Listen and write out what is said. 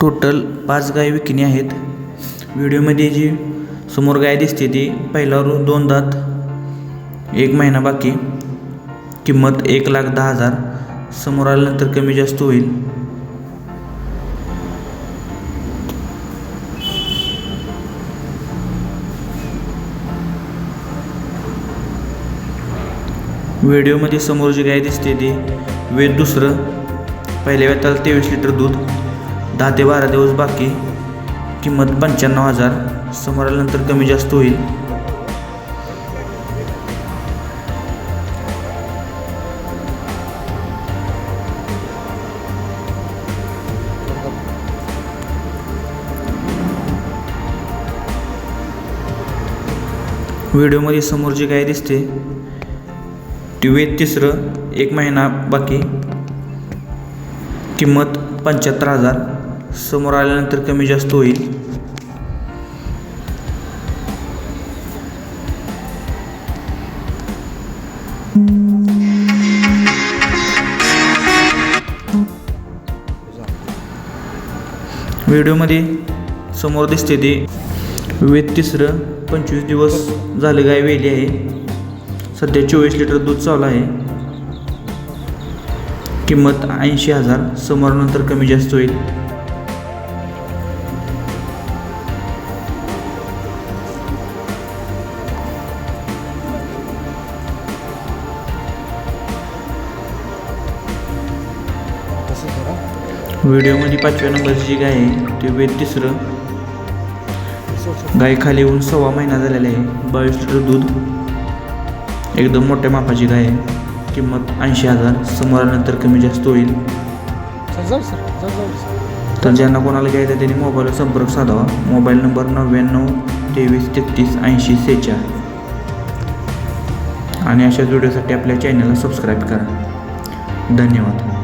Total 5 गाय विकणी आहेत. व्हिडिओमध्ये जी समोर गाय दिसते ती पहिल्यावर 2 दात, 1 महिना बाकी, किंमत 1,10,000. समोर आल्यानंतर कमी जास्त होईल. व्हिडिओमध्ये समोर जी गाय दिसते ती वेद दुसरं, पहिल्या वेताला 23 लिटर दूध, 10 ते 12 दिवस बाकी, किंमत 95,000. समोर आल्यानंतर कमी जास्त होईल. व्हिडिओमध्ये समोर जी गाय दिसते ती वेद तिसरं, 1 महिना बाकी, किंमत 75,000. समोर आल्यानंतर कमी जास्त होईल. व्हिडिओमध्ये समोर दिसते ती वेद तिसरं, 25 दिवस झाले गाय वेली आहे. सध्या 24 लिटर दूध चालू आहे. किंमत 80,000. समोर नंतर कमी जास्त होईल. व्हिडिओमध्ये 5व्या नंबरची जी गाय आहे ती वेद तिसरं, गाय खाली येऊन 1.25 महिना झालेला आहे. 22 लिटर दूध, एकदम मोठ्या मापाची गाय आहे. किंमत 80,000. समोर आल्यानंतर कमी जास्त होईल. तर ज्यांना कोणाला घ्यायचं त्यांनी मोबाईलवर संपर्क साधावा. Mobile number 99 23 33 80 46. आणि अशाच व्हिडिओसाठी आपल्या चॅनलला सबस्क्राईब करा. धन्यवाद.